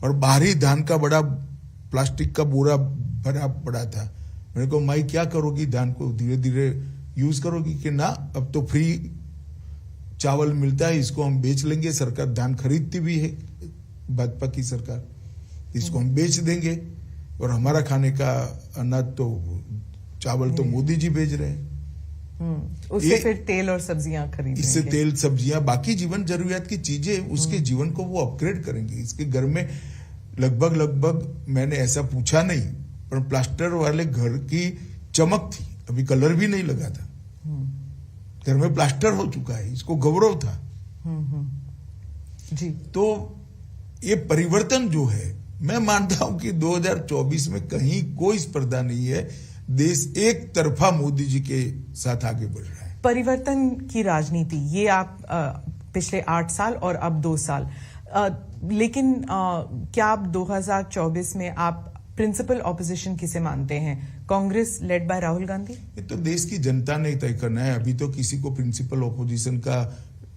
और बाहरी धान का बड़ा प्लास्टिक का बोरा भरा पड़ा था। मैंने कहा माई क्या करोगी, धान को धीरे धीरे यूज करोगी कि ना, अब तो फ्री चावल मिलता है, इसको हम बेच लेंगे। सरकार धान खरीदती भी है, भाजपा की सरकार, इसको हम बेच देंगे और हमारा खाने का अनाज तो चावल तो मोदी जी भेज रहे हैं। उससे फिर तेल और सब्जियां खरीदेंगे। इससे तेल, सब्जियां, बाकी जीवन जरूरियात की चीजें उसके जीवन को वो अपग्रेड करेंगे। इसके घर में लगभग मैंने ऐसा पूछा नहीं, पर प्लास्टर वाले घर की चमक थी, अभी कलर भी नहीं लगा था, घर में प्लास्टर हो चुका है, इसको गौरव था। जी। तो ये परिवर्तन जो है, मैं मानता हूं कि 2024 में कहीं कोई स्पर्धा नहीं है। देश एक तरफा मोदी जी के साथ आगे बढ़ रहा है। परिवर्तन की राजनीति, ये आप पिछले 8 साल और अब 2 साल, लेकिन क्या आप 2024 में आप प्रिंसिपल ऑपोजिशन किसे मानते हैं? Congress led by Rahul Gandhi? ये तो देश की जनता ने तय करना है। अभी तो किसी को प्रिंसिपल ऑपोजिशन का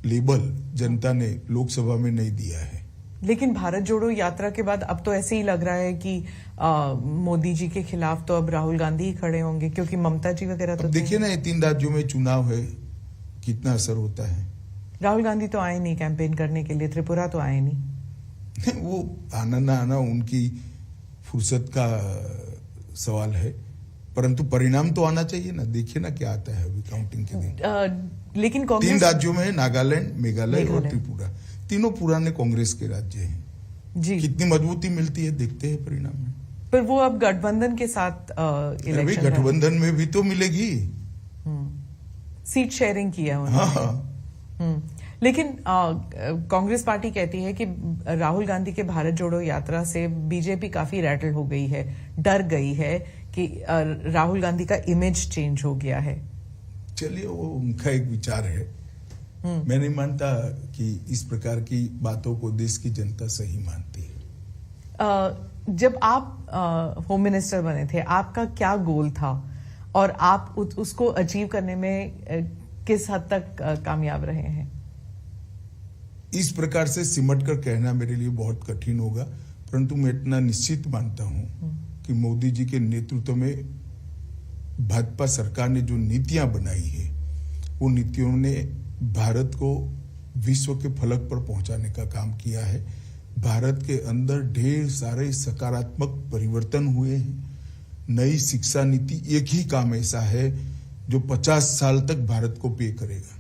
लेबल जनता ने लोकसभा में नहीं दिया है। लेकिन भारत जोड़ो यात्रा के बाद अब तो ऐसे ही लग रहा है कि मोदी जी के खिलाफ तो अब राहुल गांधी ही खड़े होंगे, क्योंकि ममता जी वगैरह तो देखिए ना, ये 3 राज्यों में चुनाव है, कितना असर होता है। राहुल गांधी तो आए नहीं कैंपेन करने के लिए, त्रिपुरा तो आए नहीं। वो आना ना आना उनकी फुर्सत का सवाल है, परंतु परिणाम तो आना चाहिए ना। देखिए ना क्या आता है अभी काउंटिंग के दिन। लेकिन कांग्रेस 3 राज्यों में है, नागालैंड, मेघालय और त्रिपुरा, तीनों पुराने कांग्रेस के राज्य हैं। जी। कितनी मजबूती मिलती है देखते हैं परिणाम में। पर वो अब गठबंधन के साथ इलेक्शन, गठबंधन में भी तो मिलेगी, सीट शेयरिंग किया उन्होंने। हाँ। लेकिन कांग्रेस पार्टी कहती है कि राहुल गांधी के भारत जोड़ो यात्रा से बीजेपी काफी रैटल हो गई है, डर गई है कि राहुल गांधी का इमेज चेंज हो गया है। चलिए, वो उनका एक विचार है। मैं नहीं मानता कि इस प्रकार की बातों को देश की जनता सही मानती है। जब आप होम मिनिस्टर बने थे, आपका क्या गोल था और आप उसको अचीव करने में किस हद तक कामयाब रहे हैं? इस प्रकार से सिमट कर कहना मेरे लिए बहुत कठिन होगा, परंतु मैं इतना निश्चित मानता हूं कि मोदी जी के नेतृत्व में भाजपा सरकार ने जो नीतियां बनाई है, वो नीतियों ने भारत को विश्व के फलक पर पहुंचाने का काम किया है। भारत के अंदर ढेर सारे सकारात्मक परिवर्तन हुए हैं। नई शिक्षा नीति एक ही काम ऐसा है जो 50 साल तक भारत को पे करेगा,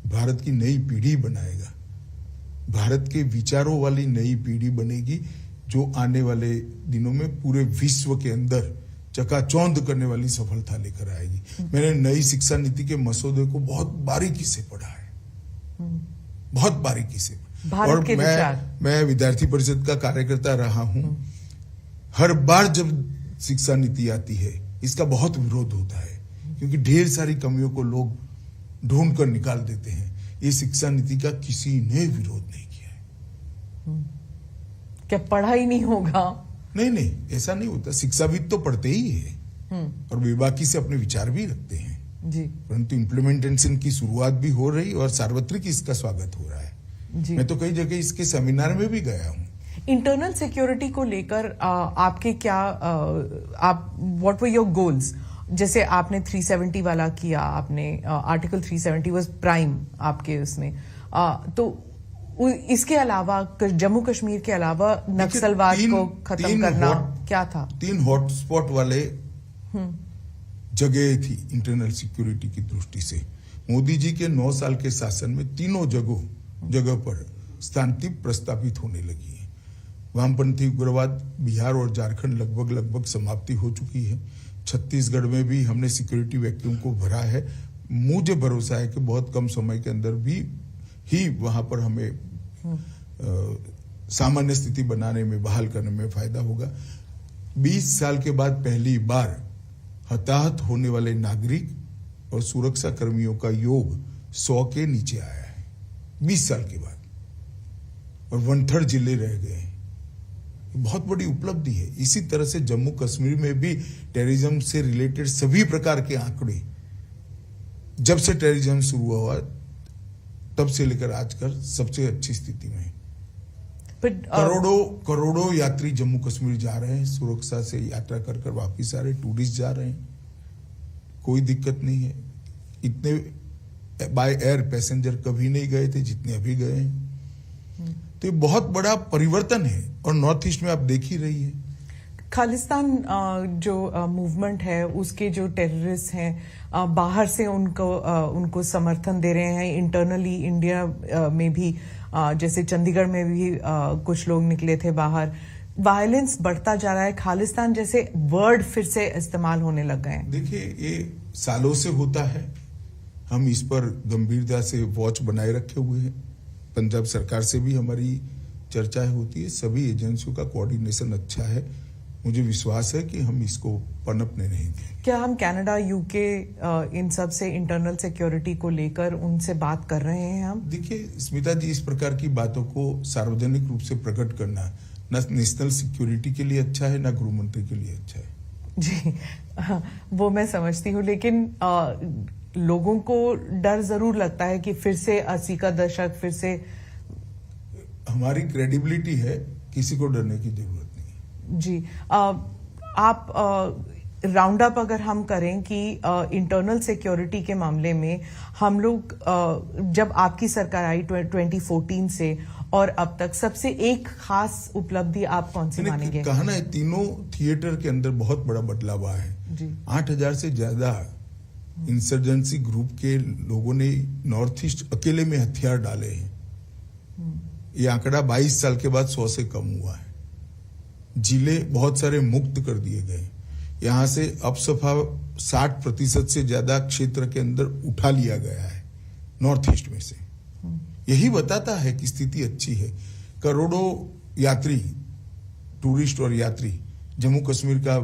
भारत की नई पीढ़ी बनाएगा, भारत के विचारों वाली नई पीढ़ी बनेगी, जो आने वाले दिनों में पूरे विश्व के अंदर चकाचौंध करने वाली सफलता लेकर आएगी। मैंने नई शिक्षा नीति के मसौदे को बहुत बारीकी से पढ़ा है, बहुत बारीकी से। और मैं विद्यार्थी परिषद का कार्यकर्ता रहा हूं। हर बार जब शिक्षा नीति आती है इसका बहुत विरोध होता है, क्योंकि ढेर सारी कमियों को लोग ढूंढ कर निकाल देते हैं। ये शिक्षा नीति का किसी ने विरोध नहीं किया है। क्या पढ़ा ही नहीं होगा? नहीं, ऐसा नहीं होता। शिक्षाविद तो पढ़ते ही है और बेबाकी से अपने विचार भी रखते हैं जी, परंतु इम्प्लीमेंटेशन की शुरुआत भी हो रही और सार्वत्रिक इसका स्वागत हो रहा है जी। मैं तो कई जगह इसके सेमिनार में भी गया हूँ। इंटरनल सिक्योरिटी को लेकर आपके क्या आप व्हाट वर योर गोल्स? जैसे आपने 370 वाला किया, आपने आर्टिकल 370 वाज प्राइम आपके उसमें, तो इसके अलावा जम्मू कश्मीर के अलावा नक्सलवाद को खत्म करना क्या था? 3 हॉटस्पॉट वाले जगह थी इंटरनल सिक्योरिटी की दृष्टि से। मोदी जी के 9 साल के शासन में तीनों जगह पर शांति प्रस्तापित होने लगी है। वामपंथी उग्रवाद बिहार और झारखंड लगभग समाप्ति हो चुकी है। छत्तीसगढ़ में भी हमने सिक्योरिटी वैक्यूम को भरा है। मुझे भरोसा है कि बहुत कम समय के अंदर भी ही वहां पर हमें सामान्य स्थिति बनाने में, बहाल करने में फायदा होगा। 20 साल के बाद पहली बार हताहत होने वाले नागरिक और सुरक्षा कर्मियों का योग 100 के नीचे आया है 20 साल के बाद, और 1/3 जिले रह गए। बहुत बड़ी उपलब्धि है। इसी तरह से जम्मू कश्मीर में भी टेररिज्म से रिलेटेड सभी प्रकार के आंकड़े, जब से टेररिज्म शुरू हुआ तब से लेकर आज तक सबसे अच्छी स्थिति में है। करोड़ों यात्री जम्मू कश्मीर जा रहे हैं, सुरक्षा से यात्रा कर कर वापिस आ रहे, टूरिस्ट जा रहे हैं, कोई दिक्कत नहीं है। इतने बाय एयर पैसेंजर कभी नहीं गए थे जितने अभी गए हैं। तो ये बहुत बड़ा परिवर्तन है और नॉर्थ ईस्ट में आप देख ही रही है। खालिस्तान जो मूवमेंट है, उसके जो टेररिस्ट हैं बाहर से उनको समर्थन दे रहे हैं। इंटरनली इंडिया में भी जैसे चंडीगढ़ में भी कुछ लोग निकले थे बाहर। वायलेंस बढ़ता जा रहा है। खालिस्तान जैसे वर्ड फिर से इस्तेमाल होने लग गए हैं। देखिए, ये सालों से होता है। हम इस पर गंभीरता से वॉच बनाए रखे हुए हैं। पंजाब सरकार से भी हमारी चर्चाएं होती है। सभी एजेंसियों का कोऑर्डिनेशन अच्छा है। मुझे विश्वास है कि हम इसको पनपने नहीं देंगे। क्या हम कनाडा, यूके इन सब से इंटरनल सिक्योरिटी को लेकर उनसे बात कर रहे हैं हम? देखिए स्मिता जी, इस प्रकार की बातों को सार्वजनिक रूप से प्रकट करना न नेशनल सिक्योरिटी के लिए अच्छा है, न गृह मंत्री के लिए अच्छा है। जी, वो मैं समझती हूँ, लेकिन लोगों को डर जरूर लगता है कि फिर से 80 का दशक फिर से। हमारी क्रेडिबिलिटी है, किसी को डरने की जरूरत नहीं। जी, आप राउंड अप अगर हम करें कि इंटरनल सिक्योरिटी के मामले में हम लोग जब आपकी सरकार आई 2014 से और अब तक सबसे एक खास उपलब्धि आप कौन सी मानेंगे? कहा ना, तीनों थिएटर के अंदर बहुत बड़ा बदलाव आया है जी। 8000 से ज्यादा इंसर्जेंसी ग्रुप के लोगों ने नॉर्थ ईस्ट अकेले में हथियार डाले हैं। ये आंकड़ा 22 साल के बाद 100 से कम हुआ है। जिले बहुत सारे मुक्त कर दिए गए। यहां से अब सफा 60% से ज्यादा क्षेत्र के अंदर उठा लिया गया है नॉर्थ ईस्ट में से। यही बताता है कि स्थिति अच्छी है। करोड़ों यात्री, टूरिस्ट और यात्री जम्मू कश्मीर का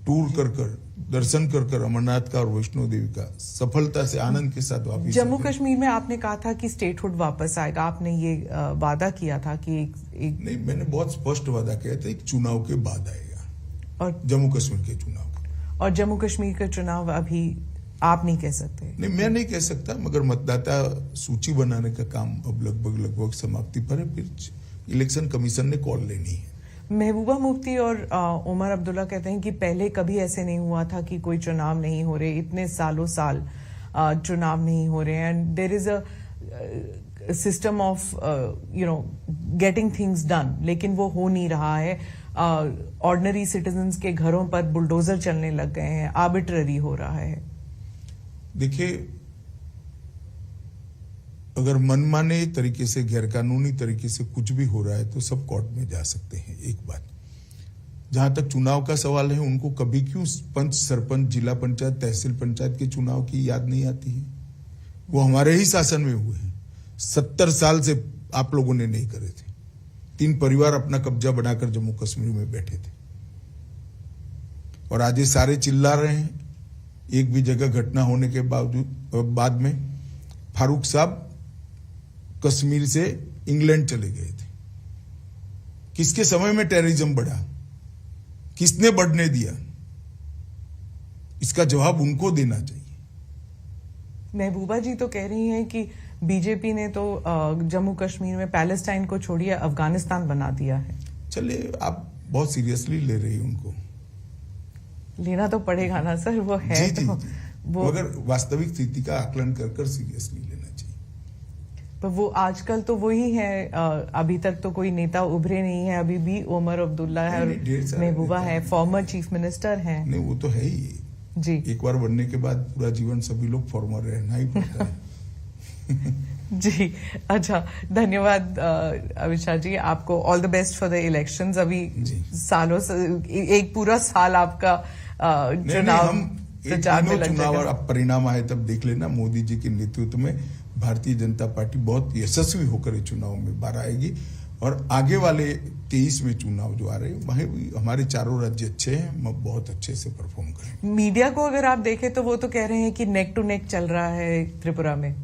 टूर कर दर्शन कर अमरनाथ का और वैष्णो देवी का सफलता से आनंद के साथ वापस। जम्मू कश्मीर में आपने कहा था कि स्टेटहुड वापस आएगा। आपने ये वादा किया था कि नहीं, मैंने बहुत स्पष्ट वादा किया था, एक चुनाव के बाद आएगा, और जम्मू कश्मीर के चुनाव। और जम्मू कश्मीर का चुनाव अभी आप नहीं कह सकते? नहीं, मैं नहीं कह सकता, मगर मतदाता सूची बनाने का काम अब लगभग समाप्ति पर है। फिर इलेक्शन कमीशन ने कॉल लेनी है। महबूबा मुफ्ती और उमर अब्दुल्ला कहते हैं कि पहले कभी ऐसे नहीं हुआ था कि कोई चुनाव नहीं हो रहे, इतने सालों साल चुनाव नहीं हो रहे हैं, and there is a system of getting things done, लेकिन वो हो नहीं रहा है। ऑर्डिनरी सिटीजन्स के घरों पर बुलडोजर चलने लग गए हैं, आर्बिट्ररी हो रहा है। देखिए, अगर मनमाने तरीके से, गैरकानूनी तरीके से कुछ भी हो रहा है तो सब कोर्ट में जा सकते हैं। एक बात, जहां तक चुनाव का सवाल है, उनको कभी क्यों पंच, सरपंच, जिला पंचायत, तहसील पंचायत के चुनाव की याद नहीं आती है? वो हमारे ही शासन में हुए हैं। 70 साल से आप लोगों ने नहीं करे थे। 3 परिवार अपना कब्जा बनाकर जम्मू कश्मीर में बैठे थे और आज ये सारे चिल्ला रहे हैं। एक भी जगह घटना होने के बाद में फारूक साहब कश्मीर से इंग्लैंड चले गए थे। किसके समय में टेररिज्म बढ़ा? किसने बढ़ने दिया? इसका जवाब उनको देना चाहिए। महबूबा जी तो कह रही हैं कि बीजेपी ने तो जम्मू कश्मीर में पैलेस्टाइन को छोड़िए अफगानिस्तान बना दिया है। चलिए, आप बहुत सीरियसली ले रही हैं उनको। लेना तो पड़ेगा ना सर, वो है जी, जी, तो जी। वो अगर वास्तविक स्थिति का आकलन कर सीरियसली लेना चाहिए। पर वो आजकल तो वही है, अभी तक तो कोई नेता उभरे नहीं है। अभी भी उमर अब्दुल्ला है और ढेर सारे महबूबा नेता है, हैं। फॉर्मर चीफ मिनिस्टर हैं। नहीं, वो तो है ही। जी एक बार बनने के बाद पूरा जीवन सभी लोग फॉर्मर रहना ही पड़ता है। जी, अच्छा, धन्यवाद अविशा जी, आपको all the best for the elections. अभी सालों से एक पूरा साल आपका चुनाव प्रचार में लग चुनाव जाएगा। अब परिणाम आए तब देख लेना। मोदी जी के नेतृत्व में भारतीय जनता पार्टी बहुत यशस्वी होकर इस चुनाव में बाहर आएगी और आगे वाले 23 में चुनाव जो आ रहे हैं वहीं भी हमारे चारों राज्य अच्छे हैं, हम बहुत अच्छे से परफॉर्म करेंगे। मीडिया को अगर आप देखें तो वो तो कह रहे हैं कि नेक टू नेक चल रहा है त्रिपुरा में।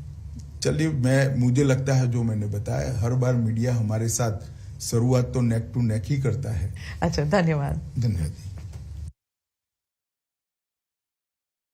चलिए, मुझे लगता है जो मैंने बताया, हर बार मीडिया हमारे साथ शुरुआत तो नेक टू नेक ही करता है। अच्छा, धन्यवाद। धन्यवाद।